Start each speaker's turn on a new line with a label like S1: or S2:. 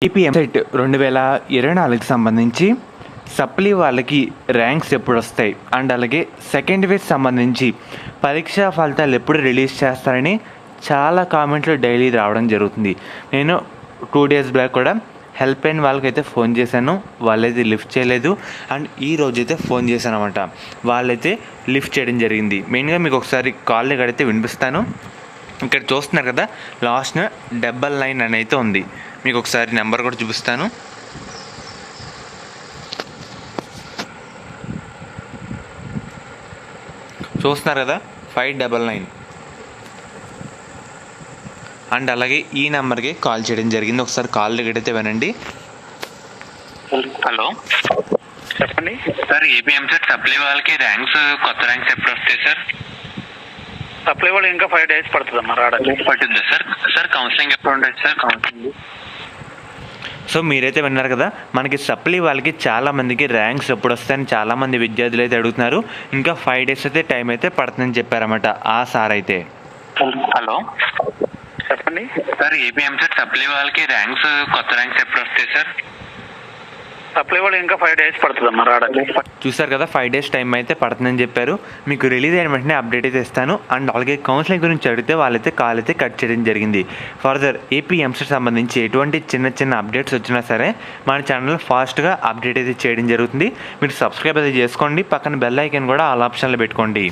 S1: AP EAMCET 2024కి సంబంధించి supply వాళ్ళకి ranks ఎప్పుడు వస్తాయి అండ్ అలాగే సెకండ్ వేవ్ సంబంధించి పరీక్షా ఫలితాలు ఎప్పుడు రిలీజ్ చేస్తారని చాలా కామెంట్లు డైలీ రావడం జరుగుతుంది. నేను 2 days బ్యాక్ కూడా హెల్ప్ లైన్ వాళ్ళకైతే ఫోన్ చేశాను, వాళ్ళైతే లిఫ్ట్ చేయలేదు. అండ్ ఈ రోజైతే ఫోన్ చేశాను అనమాట, వాళ్ళైతే లిఫ్ట్ చేయడం జరిగింది. మెయిన్గా మీకు ఒకసారి కాల్ అయితే వినిపిస్తాను. ఇక్కడ చూస్తున్నారు కదా, లాస్ట్ 99 అని అయితే ఉంది. మీకు ఒకసారి నెంబర్ కూడా చూపిస్తాను. చూస్తున్నారు కదా, 599. అండ్ అలాగే ఈ నెంబర్కి కాల్ చేయడం జరిగింది. ఒకసారి కాల్ అయితే వినండి.
S2: హలో,
S3: చెప్పండి
S2: సార్. ఏపీ ఎంసెట్ సప్లీ వాళ్ళకి కొత్త ర్యాంక్స్ ఎప్పుడు వస్తాయి సార్?
S3: సప్లై వాళ్ళు ఇంకా 5 days పడుతుందమ్మా రావడానికి.
S2: పట్టిందా సార్? సార్ కౌన్సిలింగ్ ఎప్పుడు ఉండదు సార్? కౌన్సిలింగ్
S1: సో మీరైతే విన్నారు కదా, మనకి సప్లీ వాళ్ళకి చాలామందికి ర్యాంక్స్ ఎప్పుడు వస్తాయని చాలామంది విద్యార్థులు అయితే అడుగుతున్నారు. ఇంకా 5 days అయితే టైం అయితే పడుతుందని చెప్పారన్నమాట ఆ సార్ అయితే.
S2: హలో,
S3: చెప్పండి
S2: సార్. ఏపీ ఎంసెట్ సప్లీ వాళ్ళకి కొత్త ర్యాంక్స్ ఎప్పుడు వస్తాయి సార్?
S3: సప్లై వాళ్ళు ఇంకా 5 days పడుతుందమ్మా రావడానికి.
S1: చూసారు కదా, 5 days టైం అయితే పడుతుందని చెప్పారు. మీకు రిలీజ్ అయిన వెంటనే అప్డేట్ అయితే ఇస్తాను. అండ్ అలాగే కౌన్సిలింగ్ గురించి అడిగితే వాళ్ళైతే కాల్ అయితే కట్ చేయడం జరిగింది. ఫర్దర్ ఏపీ ఎంసెట్ సంబంధించి ఎటువంటి చిన్న అప్డేట్స్ వచ్చినా సరే మన ఛానల్ ఫాస్ట్గా అప్డేట్ అయితే చేయడం జరుగుతుంది. మీరు సబ్స్క్రైబ్ అయితే చేసుకోండి, పక్కన బెల్ ఐకాన్ కూడా ఆల్ ఆప్షన్లో పెట్టుకోండి.